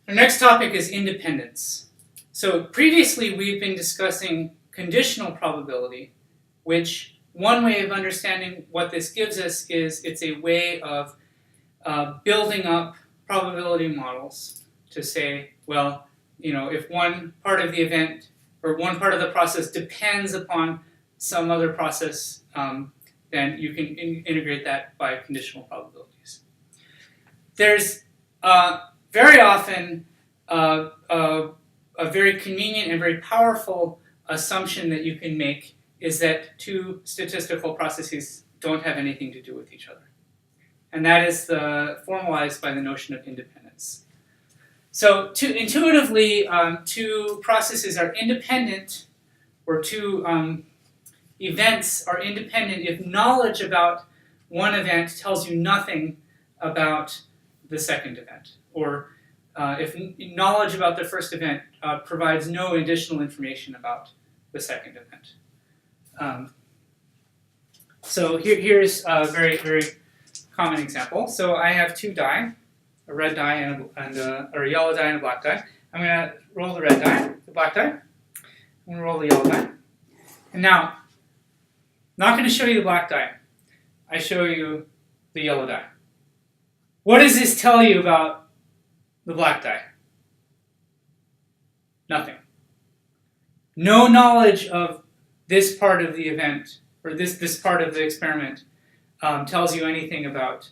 Our next topic is independence. So previously we've been discussing conditional probability, which one way of understanding what this gives us is it's a way of building up probability models to say, well, if one part of the event or one part of the process depends upon some other process, then you can integrate that by conditional probabilities. There's very often a very convenient and very powerful assumption that you can make is that two statistical processes don't have anything to do with each other. And that is formalized by the notion of independence. So intuitively, two processes are independent, or two events are independent if knowledge about one event tells you nothing about the second event, or if knowledge about the first event provides no additional information about the second event. So here's a very, very common example. So I have two die, a red die and a yellow die and a black die. I'm going to roll the red die, the black die. I'm going to roll the yellow die. And now, I'm not going to show you the black die. I show you the yellow die. What does this tell you about the black die? Nothing. No knowledge of this part of the event, or this part of the experiment, tells you anything about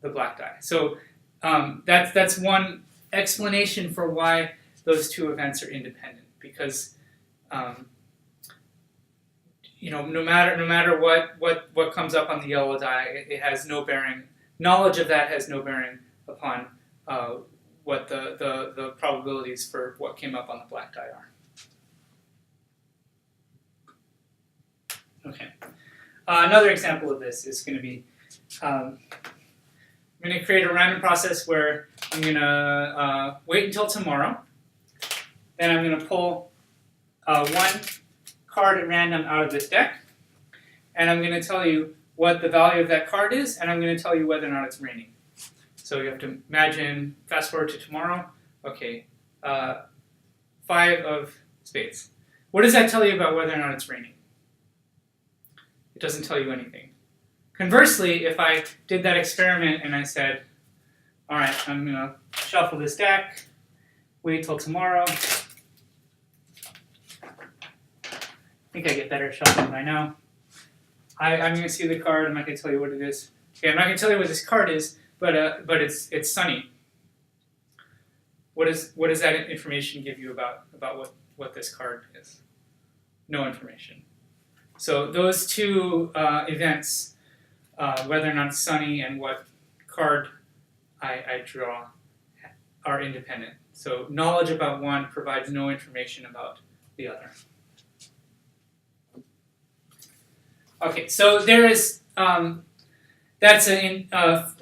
the black die. So that's one explanation for why those two events are independent, because no matter what comes up on the yellow die, it has no bearing. Knowledge of that has no bearing upon what the probabilities for what came up on the black die are. Okay. Another example of this is going to be, I'm going to create a random process where I'm going to wait until tomorrow. Then I'm going to pull one card at random out of this deck. And I'm going to tell you what the value of that card is, and I'm going to tell you whether or not it's raining. So you have to imagine, fast forward to tomorrow. Okay, 5 of spades. What does that tell you about whether or not it's raining? It doesn't tell you anything. Conversely, if I did that experiment and I said, all right, I'm going to shuffle this deck, wait till tomorrow. I think I get better at shuffling by now. I'm going to see the card. I'm not going to tell you what it is. Okay, I'm not going to tell you what this card is, but it's sunny. What does that information give you about what this card is? No information. So those two events, whether or not it's sunny and what card I draw, are independent. So knowledge about one provides no information about the other. Okay, so there is that's an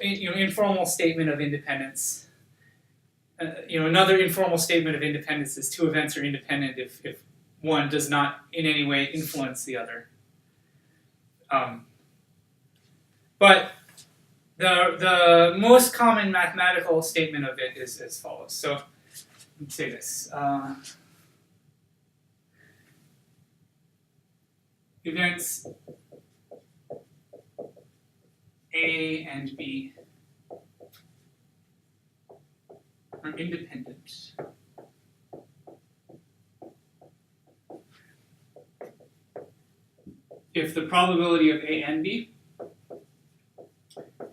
informal statement of independence. Another informal statement of independence is two events are independent if one does not in any way influence the other. But the most common mathematical statement of it is as follows. So let's say this. Events A and B are independent if the probability of A and B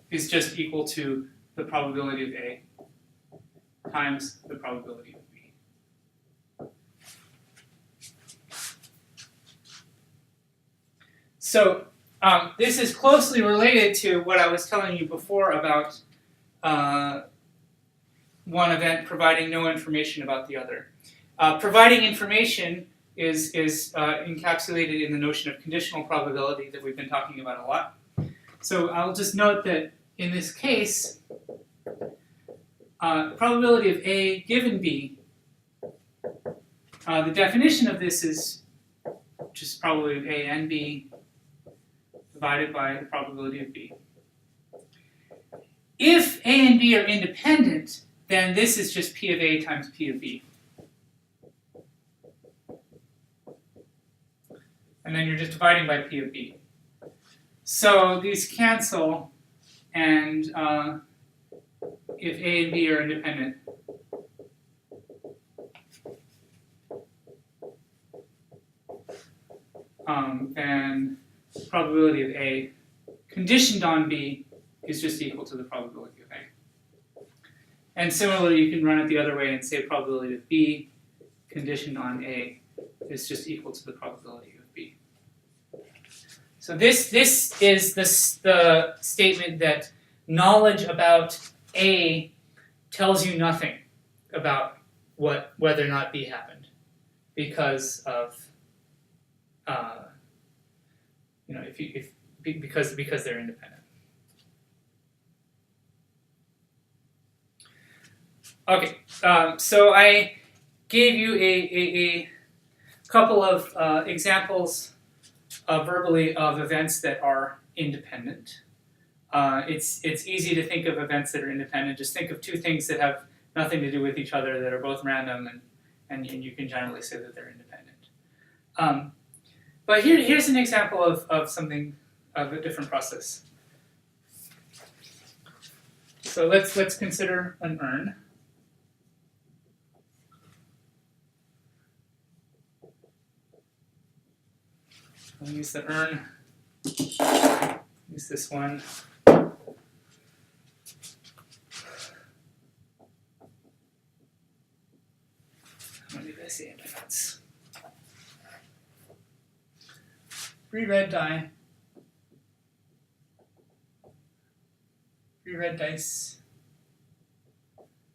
is just equal to the probability of A times the probability of B. So this is closely related to what I was telling you before about one event providing no information about the other. Providing information is encapsulated in the notion of conditional probability that we've been talking about a lot. So I'll just note that in this case, the probability of A given B, the definition of this is just probability of A and B divided by the probability of B. If A and B are independent, then this is just P of A times P of B. And then you're just dividing by P of B. So these cancel, and if A and B are independent, then probability of A conditioned on B is just equal to the probability of A. And similarly, you can run it the other way and say probability of B conditioned on A is just equal to the probability of B. So this is the statement that knowledge about A tells you nothing about whether or not B happened because of because they're independent. Okay, so I gave you a couple of examples verbally of events that are independent. It's easy to think of events that are independent. Just think of two things that have nothing to do with each other that are both random, and you can generally say that they're independent. But here's an example of something of a different process. So let's consider an urn. I'll use the urn. Use this one. I'm gonna leave this in defense. 3 red die. 3 red dice.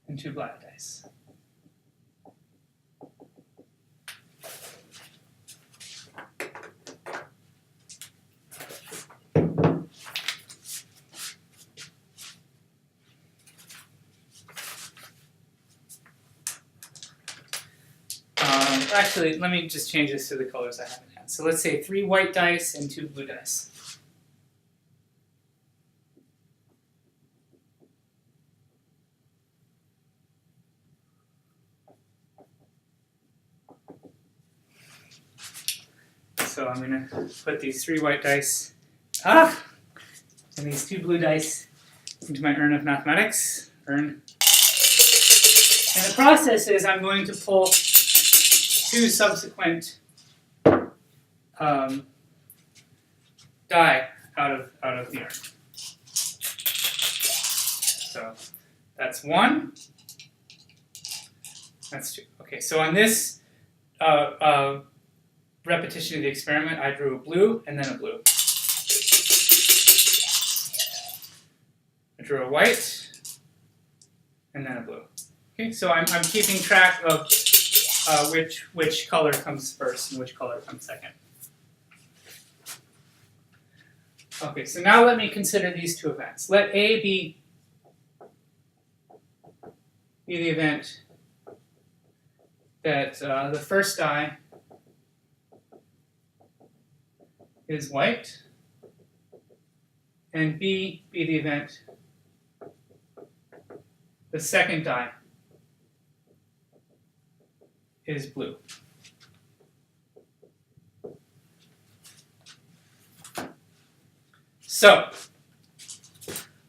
And 2 black dice. Actually, let me just change this to the colors I have in hand. So let's say 3 white dice and 2 blue dice. So I'm going to put these 3 white dice and these 2 blue dice into my urn of mathematics. Urn. And the process is I'm going to pull 2 subsequent die out of the urn. So that's 1. That's 2. Okay, so on this repetition of the experiment, I drew a blue and then a blue. I drew a white and then a blue. Okay, so I'm keeping track of which color comes first and which color comes second. Okay, so now let me consider these 2 events. Let A be the event that the first die is white, and B be the event the second die is blue. So,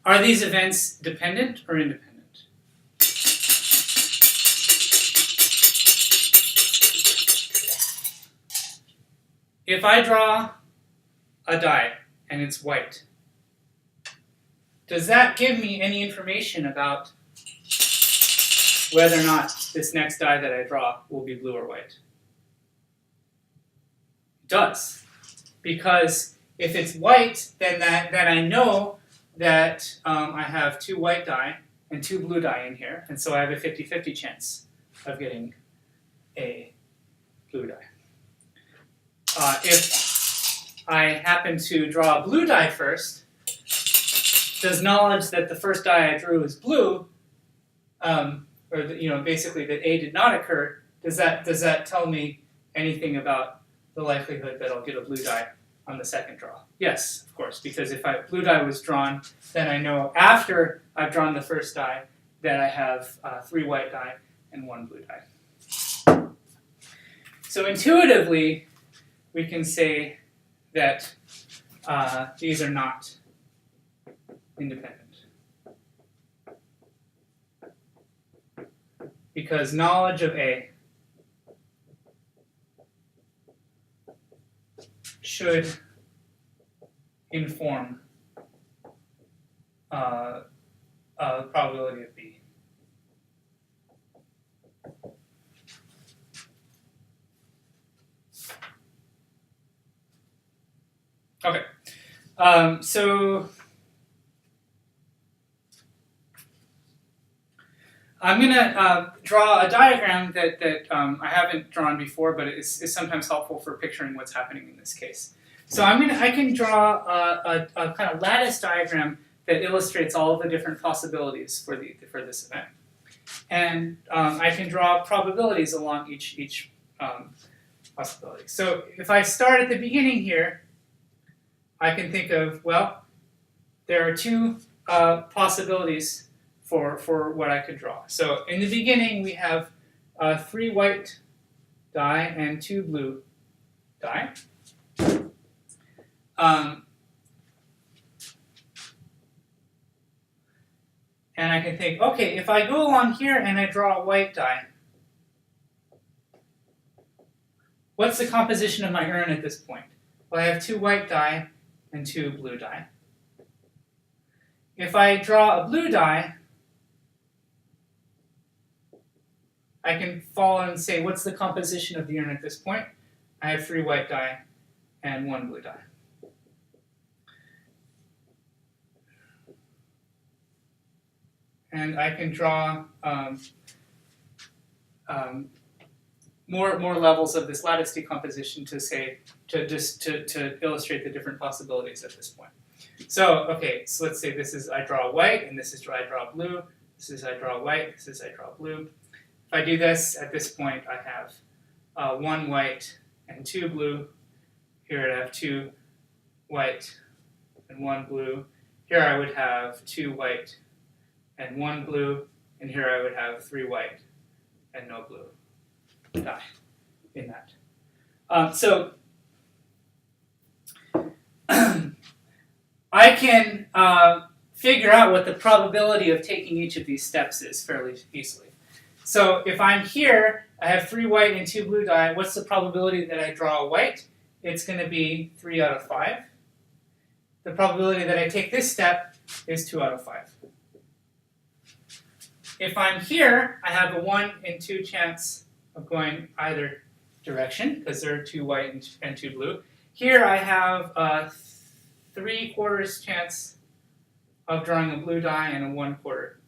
are these events dependent or independent? If I draw a die and it's white, does that give me any information about whether or not this next die that I draw will be blue or white? It does. Because if it's white, then I know that I have 2 white die and 2 blue die in here, and so I have a 50-50 chance of getting a blue die. If I happen to draw a blue die first, does knowledge that the first die I drew is blue, basically that A did not occur, does that tell me anything about the likelihood that I'll get a blue die on the second draw? Yes, of course, because if blue die was drawn, then I know after I've drawn the first die that I have 3 white die and 1 blue die. So intuitively, we can say that these are not independent. Because knowledge of A should inform the probability of B. Okay, so I'm going to draw a diagram that I haven't drawn before, but is sometimes helpful for picturing what's happening in this case. So I can draw a kind of lattice diagram that illustrates all of the different possibilities for this event, and I can draw probabilities along each possibility. So if I start at the beginning here, I can think of, well, there are 2 possibilities for what I could draw. So in the beginning, we have 3 white die and 2 blue die. And I can think, okay, if I go along here and I draw a white die, what's the composition of my urn at this point? Well, I have 2 white die and 2 blue die. If I draw a blue die, I can follow and say, what's the composition of the urn at this point? I have 3 white die and 1 blue die. And I can draw more levels of this lattice decomposition to illustrate the different possibilities at this point. So okay, so let's say this is I draw white, and this is I draw blue. This is I draw white. This is I draw blue. If I do this at this point, I have 1 white and 2 blue. Here I have 2 white and 1 blue. Here I would have 2 white and 1 blue, and here I would have 3 white and no blue die in that. So I can figure out what the probability of taking each of these steps is fairly easily. So if I'm here, I have 3 white and 2 blue die. What's the probability that I draw a white? It's going to be 3 out of 5. The probability that I take this step is 2 out of 5. If I'm here, I have a 1 in 2 chance of going either direction, because there are 2 white and 2 blue. Here I have a 3/4 chance of drawing a blue die and a 1/4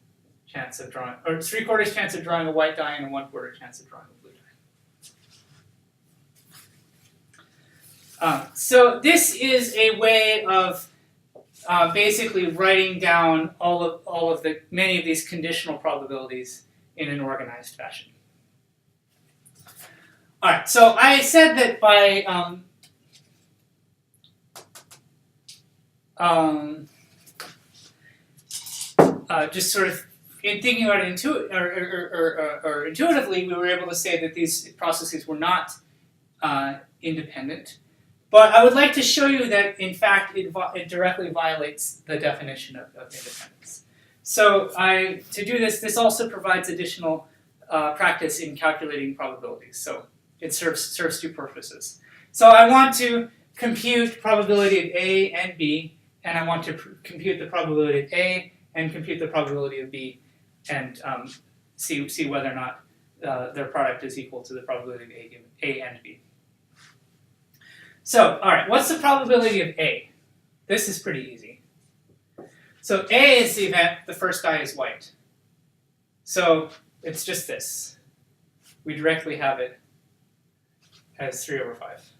chance of drawing, or 3/4 chance of drawing a white die and a 1/4 chance of drawing a blue die. So this is a way of basically writing down many of these conditional probabilities in an organized fashion. All right, so I said that by just sort of in thinking about it intuitively, we were able to say that these processes were not independent. But I would like to show you that, in fact, it directly violates the definition of independence. So to do this, this also provides additional practice in calculating probabilities. So it serves 2 purposes. So I want to compute probability of A and B, and I want to compute the probability of A and compute the probability of B, and see whether or not their product is equal to the probability of A and B. So, all right, what's the probability of A? This is pretty easy. So A is the event, the first die is white. So it's just this. We directly have it as 3/5.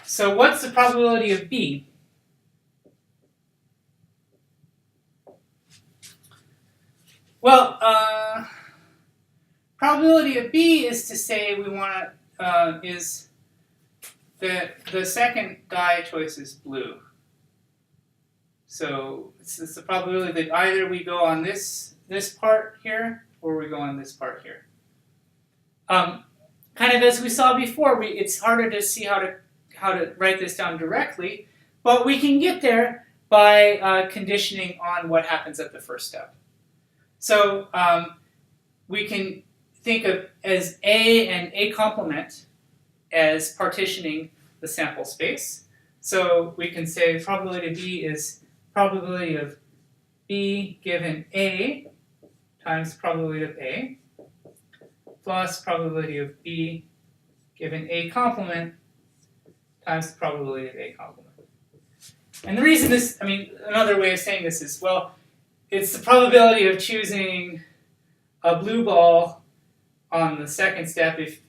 So what's the probability of B? Well, probability of B is to say we want is that the second die choice is blue. So it's the probability that either we go on this part here or we go on this part here. Kind of as we saw before, it's harder to see how to write this down directly, but we can get there by conditioning on what happens at the first step. So we can think of as A and A complement as partitioning the sample space. So we can say probability of B is probability of B given A times probability of A plus probability of B given A complement times the probability of A complement. And the reason this, another way of saying this is, well, it's the probability of choosing a blue ball on the second step if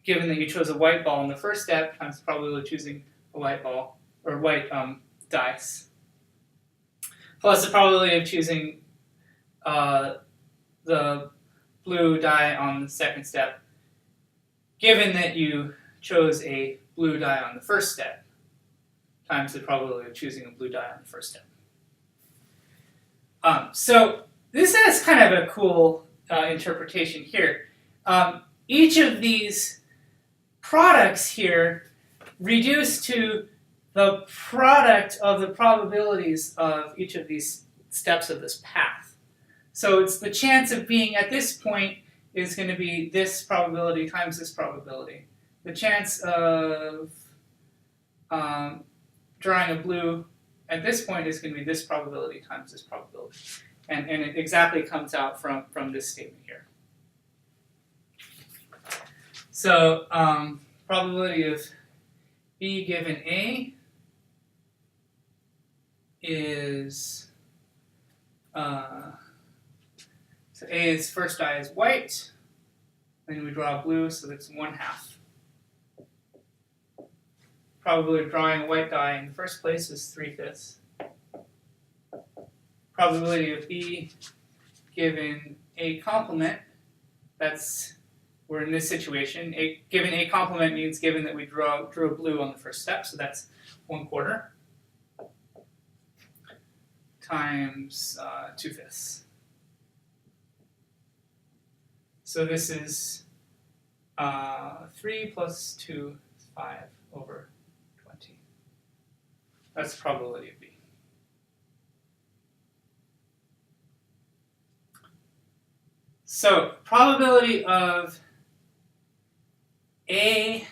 given that you chose a white ball in the first step times the probability of choosing a white ball or white dice plus the probability of choosing the blue die on the second step given that you chose a blue die on the first step times the probability of choosing a blue die on the first step. So this has kind of a cool interpretation here. Each of these products here reduce to the product of the probabilities of each of these steps of this path. So it's the chance of being at this point is going to be this probability times this probability. The chance of drawing a blue at this point is going to be this probability times this probability. And it exactly comes out from this statement here. So probability of B given A is, so A's first die is white, then we draw blue, so that's 1/2. Probability of drawing a white die in the first place is 3/5. Probability of B given A complement, we're in this situation. Given A complement means given that we drew a blue on the first step, so that's 1/4 times 2/5. So this is 3 plus 2 is 5 over 20. That's the probability of B. So probability of A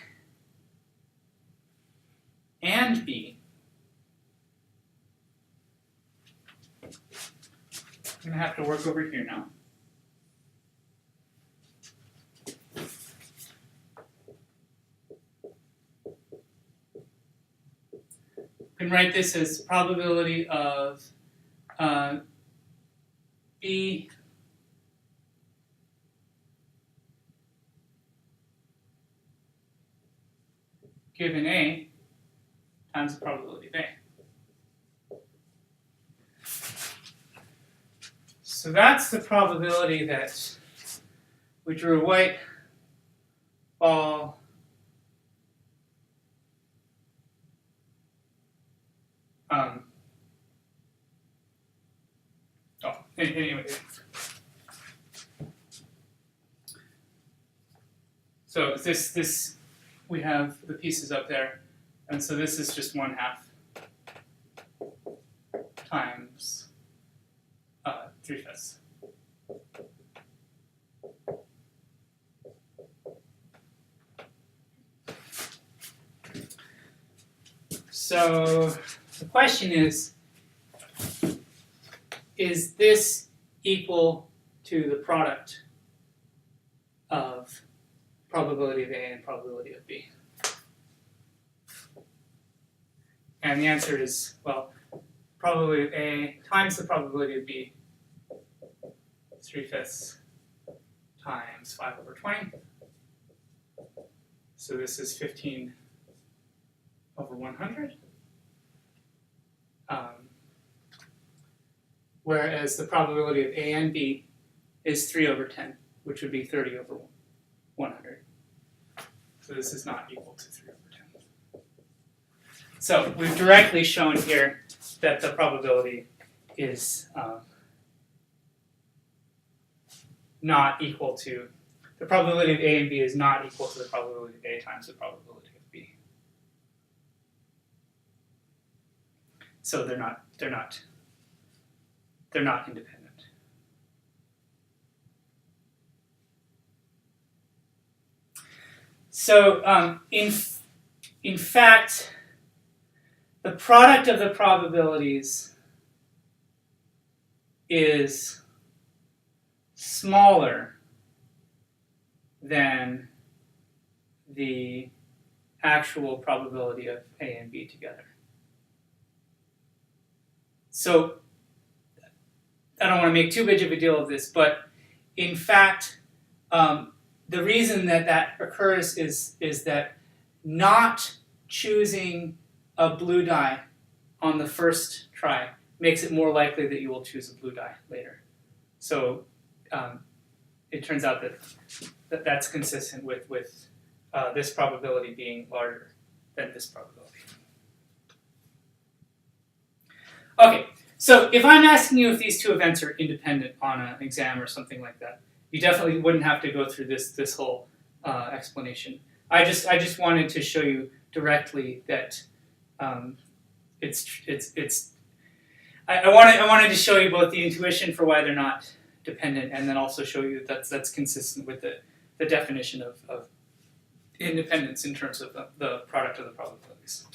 and B. I'm going to have to work over here now. We can write this as probability of B given A times the probability of A. So that's the probability that we drew a white ball anyway. So this we have the pieces up there, and so this is just 1/2 times 3/5. So the question is this equal to the product of probability of A and probability of B? And the answer is, well, probability of A times the probability of B, 3/5 times 5 over 20. So this is 15 over 100. Whereas the probability of A and B is 3 over 10, which would be 30 over 100. So So this is not equal to 3/10. So we've directly shown here that the probability is not equal to, the probability of A and B is not equal to the probability of A times the probability of B. So they're not independent. So in fact, the product of the probabilities is smaller than the actual probability of A and B together. So I don't want to make too big of a deal of this, but in fact, the reason that that occurs is that not choosing a blue die on the first try makes it more likely that you will choose a blue die later. So it turns out that that's consistent with this probability being larger than this probability. Okay, so if I'm asking you if these two events are independent on an exam or something like that, you definitely wouldn't have to go through this whole explanation. I just wanted to show you directly that I wanted to show you both the intuition for why they're not dependent, and then also show you that that's consistent with the definition of independence in terms of the product of the probabilities.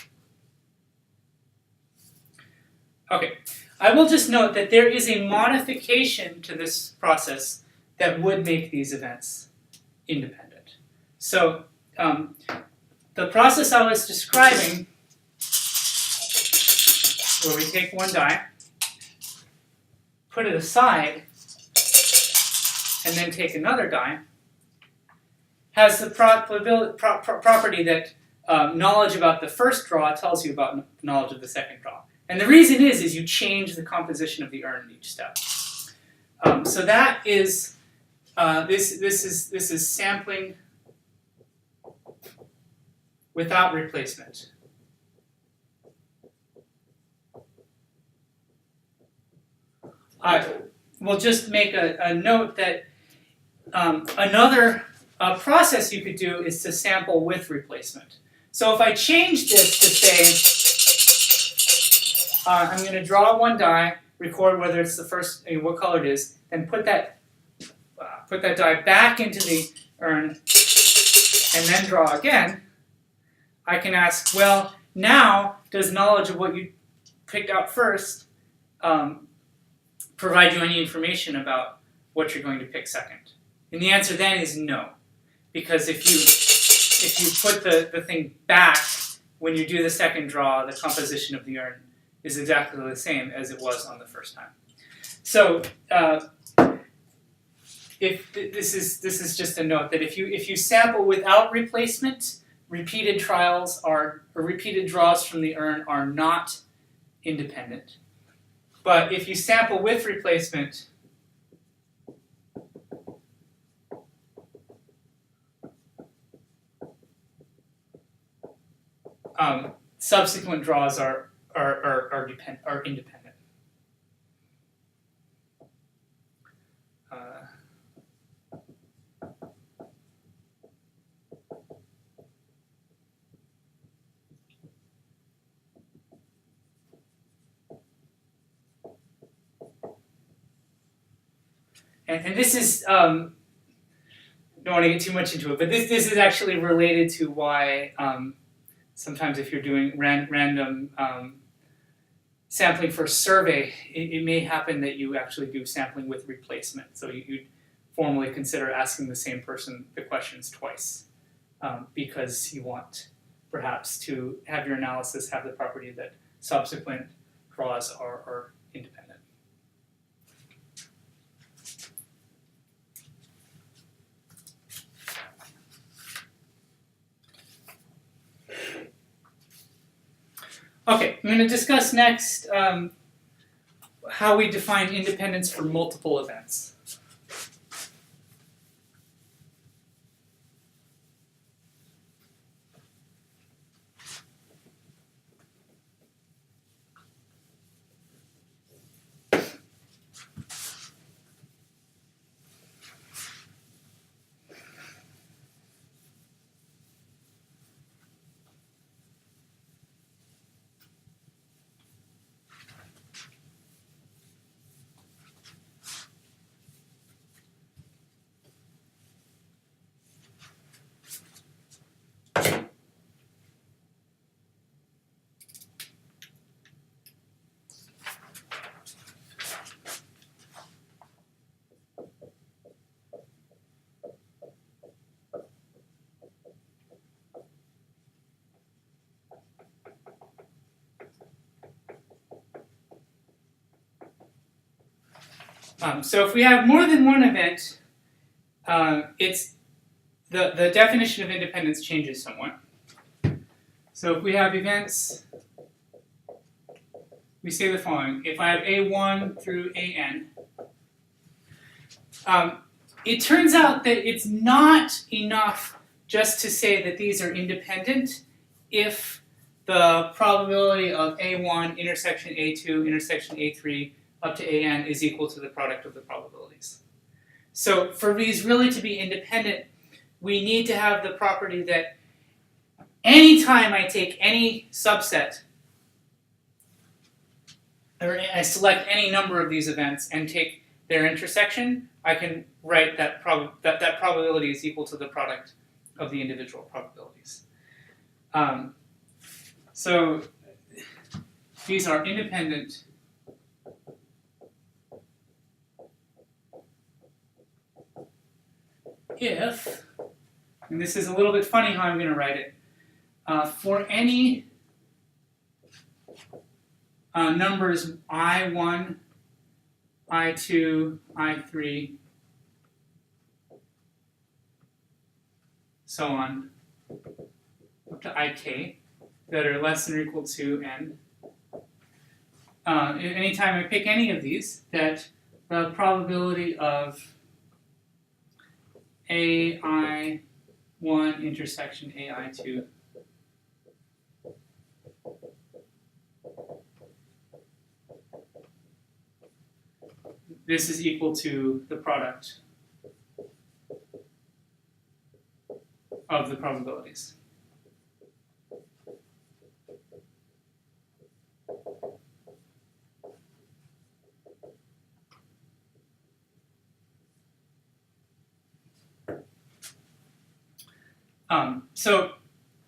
Okay, I will just note that there is a modification to this process that would make these events independent. So the process I was describing, where we take one die, put it aside, and then take another die, has the property that knowledge about the first draw tells you about knowledge of the second draw. And the reason is you change the composition of the urn in each step. So that is this is sampling without replacement. We'll just make a note that another process you could do is to sample with replacement. So if I change this to say, I'm going to draw one die, record whether it's the first, what color it is, then put that die back into the urn, and then draw again, I can ask, well, now does knowledge of what you picked out first provide you any information about what you're going to pick second? And the answer then is no, because if you put the thing back when you do the second draw, the composition of the urn is exactly the same as it was on the first time. So if this is just a note that if you sample without replacement, repeated trials or repeated draws from the urn are not independent. But if you sample with replacement, subsequent draws are independent. And this is, don't want to get too much into it, but this is actually related to why sometimes if you're doing random sampling for a survey, it may happen that you actually do sampling with replacement. So you formally consider asking the same person the questions twice because you want perhaps to have your analysis have the property that subsequent draws are independent. Okay, I'm going to discuss next how we define independence for multiple events. So if we have more than one event, it's the definition of independence changes somewhat. So if we have events, we say the following. If I have A1 through AN, it turns out that it's not enough just to say that these are independent if the probability of A1 intersection A2 intersection A3 up to AN is equal to the product of the probabilities. So for these really to be independent, we need to have the property that anytime I take any subset, or I select any number of these events and take their intersection, I can write that that probability is equal to the product of the individual probabilities. So these are independent if, and this is a little bit funny how I'm going to write it, for any numbers I1, I2, I3, so on, up to Ik, that are less than or equal to n. Anytime I pick any of these, that the probability of AI1 intersection AI2 this is equal to the product of the probabilities. So,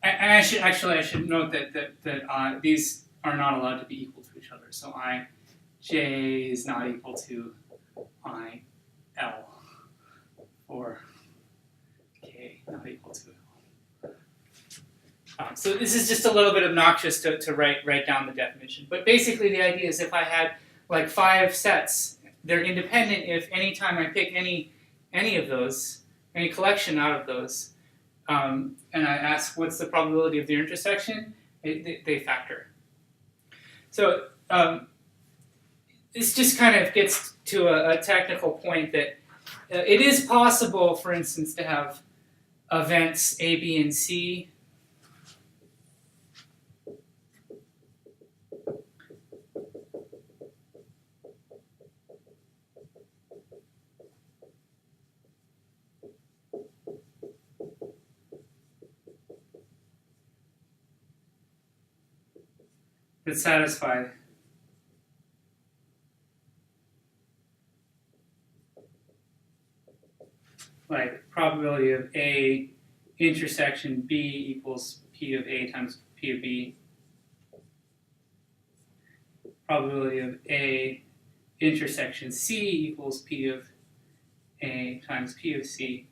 and I should note that these are not allowed to be equal to each other. So J is not equal to IL, or K not equal to L. So this is just a little bit obnoxious to write down the definition. But basically the idea is if I had like 5 sets, they're independent if anytime I pick any of those, any collection out of those, and I ask what's the probability of their intersection, they factor. So this just kind of gets to a technical point that it is possible, for instance, to have events A, B, and C that satisfy like probability of A intersection B equals P of A times P of B. Probability of A intersection C equals P of A times P of C.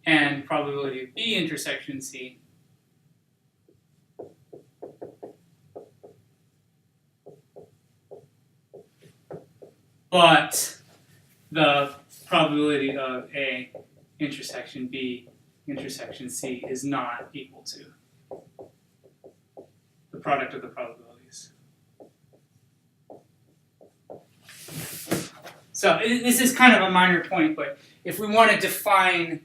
And probability of B intersection C but the probability of A intersection B intersection C is not equal to the product of the probabilities. So this is kind of a minor point, but if we want to define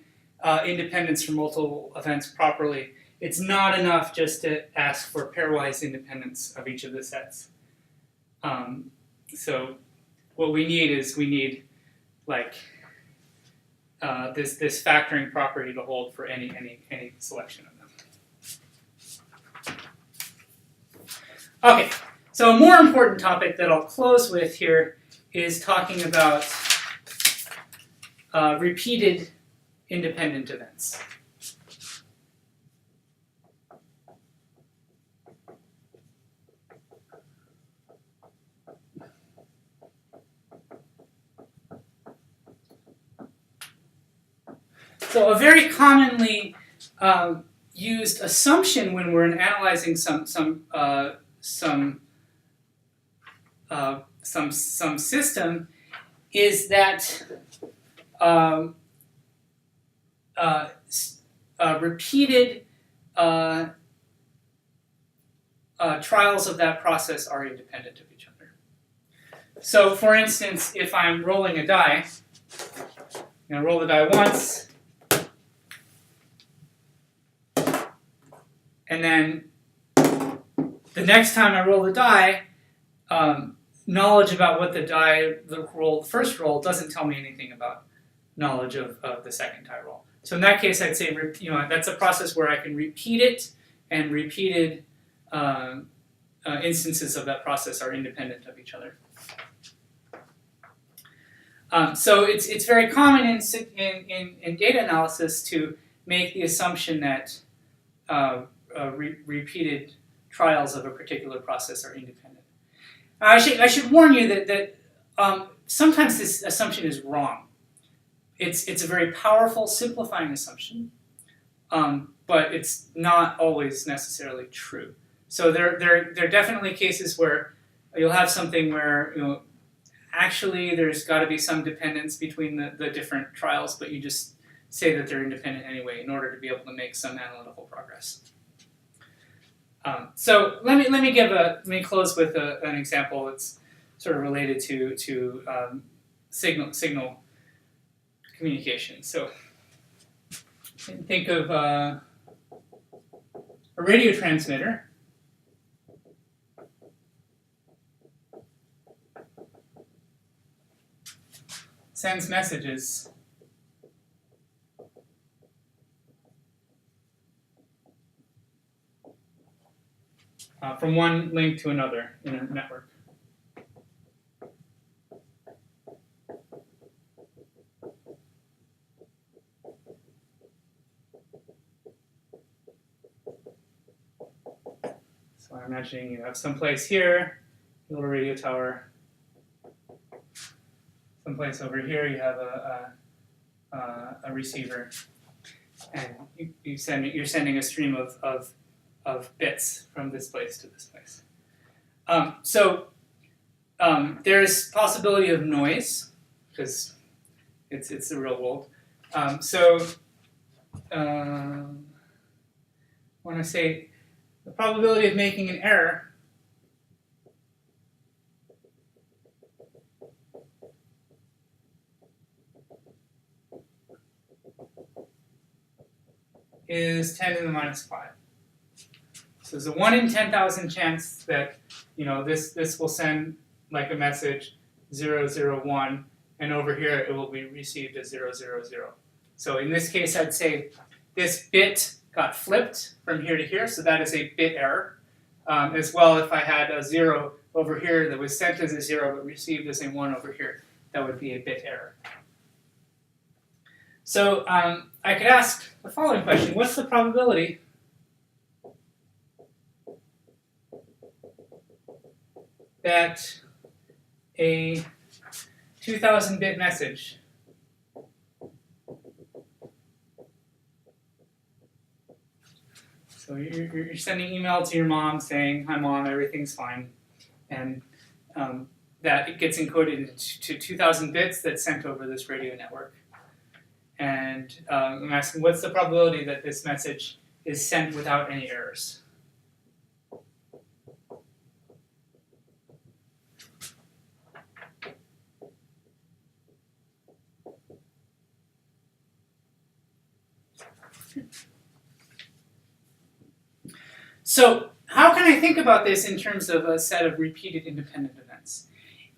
independence for multiple events properly, it's not enough just to ask for pairwise independence of each of the sets. So what we need like this factoring property to hold for any selection of them. Okay, so a more important topic that I'll close with here is talking about repeated independent events. So a very commonly used assumption when we're analyzing some system is that repeated trials of that process are independent of each other. So, for instance, if I'm rolling a die, I'm going to roll the die once, and then the next time I roll the die, knowledge about what the first roll doesn't tell me anything about knowledge of the second die roll. So in that case, I'd say that's a process where I can repeat it, and repeated instances of that process are independent of each other. So it's very common in data analysis to make the assumption that repeated trials of a particular process are independent. I should warn you that sometimes this assumption is wrong. It's a very powerful, simplifying assumption, but it's not always necessarily true. So there are definitely cases where you'll have something where actually there's got to be some dependence between the different trials, but you just say that they're independent anyway in order to be able to make some analytical progress. So let me close with an example that's sort of related to signal communication. So think of a radio transmitter. Sends messages from one link to another in a network. So I'm imagining you have someplace here, a little radio tower. Someplace over here you have a receiver, and you're sending a stream of bits from this place to this place. So there's possibility of noise because it's the real world. When I say the probability of making an error is 10 to the minus 5. So there's a 1 in 10,000 chance that this will send like a message 001, and over here it will be received as 000. So in this case, I'd say this bit got flipped from here to here, so that is a bit error. As well, if I had a 0 over here that was sent as a 0 but received as a 1 over here, that would be a bit error. So I could ask the following question: what's the probability that a 2,000-bit message so you're sending email to your mom saying, "Hi mom, everything's fine," and that it gets encoded into 2,000 bits that's sent over this radio network. And I'm asking, what's the probability that this message is sent without any errors? So how can I think about this in terms of a set of repeated independent events?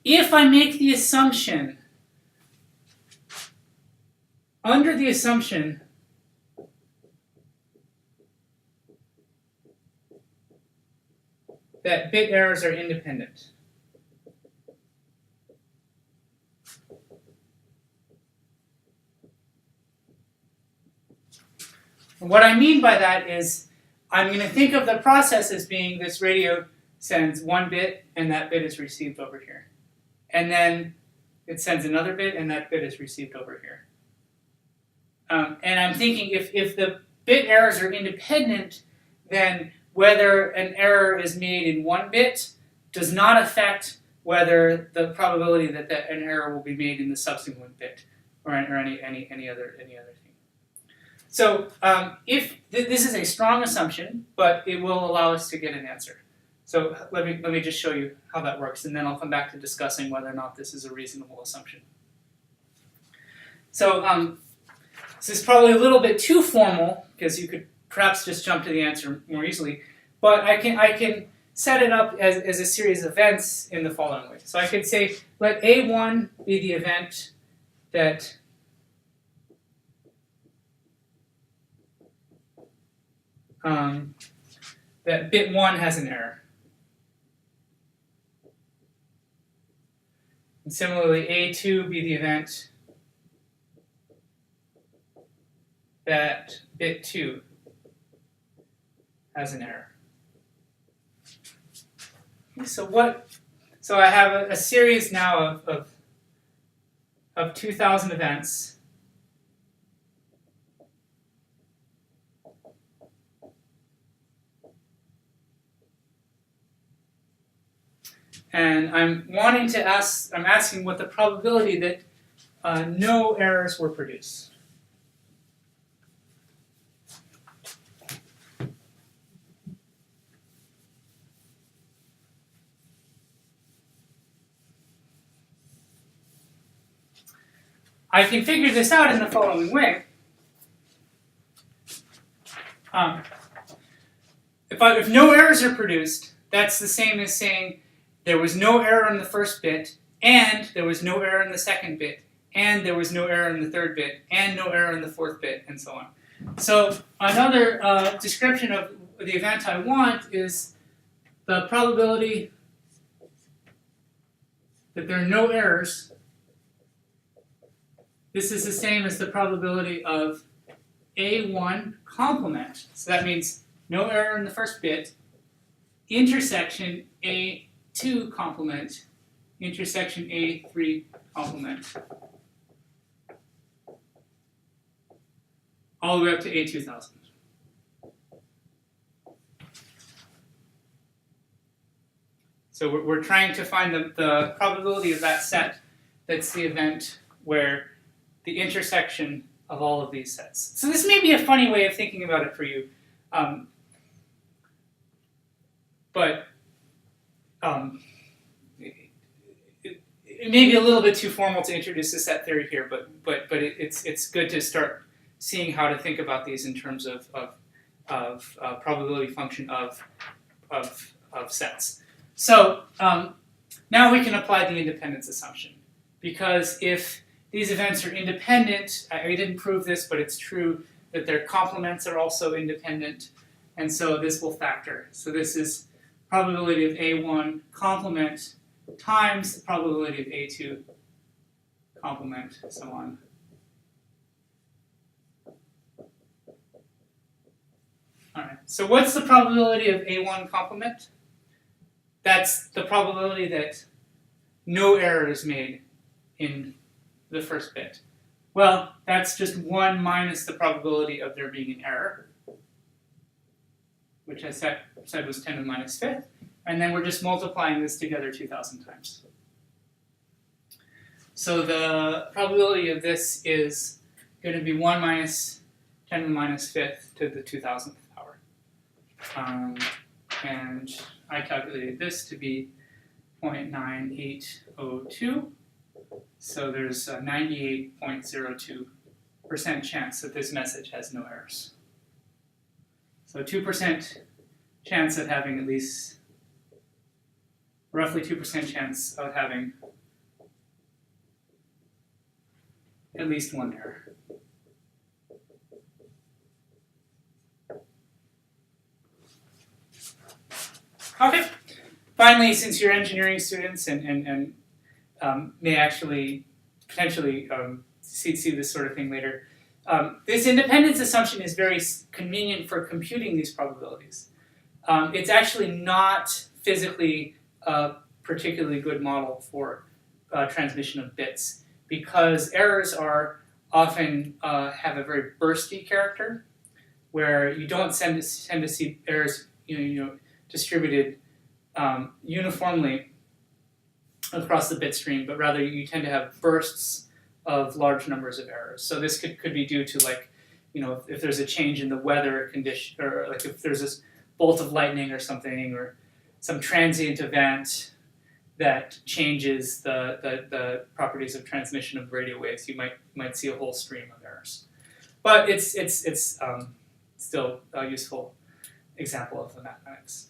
If I make the assumption, under the assumption that bit errors are independent, and what I mean by that is I'm going to think of the process as being this radio sends one bit and that bit is received over here. And then it sends another bit and that bit is received over here. And I'm thinking if bit errors are independent, then whether an error is made in one bit does not affect whether the probability that an error will be made in the subsequent bit or any other thing. So if this is a strong assumption, but it will allow us to get an answer. So let me just show you how that works, and then I'll come back to discussing whether or not this is a reasonable assumption. So this is probably a little bit too formal, because you could perhaps just jump to the answer more easily, but I can set it up as a series of events in the following way. So I could say, let A1 be the event that that bit 1 has an error. And similarly, A2 be the event that bit 2 has an error. So I have a series now of 2,000 events. And I'm asking what the probability that no errors were produced. I can figure this out in the following way. If no errors are produced, that's the same as saying there was no error in the first bit, and there was no error in the second bit, and there was no error in the third bit, and no error in the fourth bit, and so on. So another description of the event I want is the probability that there are no errors. This is the same as the probability of A1 complement. So that means no error in the first bit, intersection A2 complement, intersection A3 complement, all the way up to A2000. So we're trying to find the probability of that set that's the event where the intersection of all of these sets. So this may be a funny way of thinking about it for you, but it may be a little bit too formal to introduce the set theory here, but it's good to start seeing how to think about these in terms of probability function of sets. So now we can apply the independence assumption, because if these events are independent, I didn't prove this, but it's true that their complements are also independent, and so this will factor. So this is probability of A1 complement times the probability of A2 complement, so on. All right, so what's the probability of A1 complement? That's the probability that no error is made in the first bit. Well, that's just 1 minus the probability of there being an error, which I said was 10 to the minus fifth, and then we're just multiplying this together 2,000 times. So the probability of this is going to be 1 minus 10 to the minus fifth to the 2,000th power. And I calculated this to be 0.9802. So there's a 98.02% chance that this message has no errors. So 2% chance of having at least, roughly 2% chance of having at least one error. Okay. Finally, since you're engineering students and may actually potentially see this sort of thing later, this independence assumption is very convenient for computing these probabilities. It's actually not physically a particularly good model for transmission of bits, because errors are often have a very bursty character. where you don't tend to see errors distributed uniformly across the bit stream, but rather you tend to have bursts of large numbers of errors. So this could be due to, like, if there's a change in the weather condition, or like if there's this bolt of lightning or something, or some transient event that changes the properties of transmission of radio waves, you might see a whole stream of errors. But it's still a useful example of the mathematics.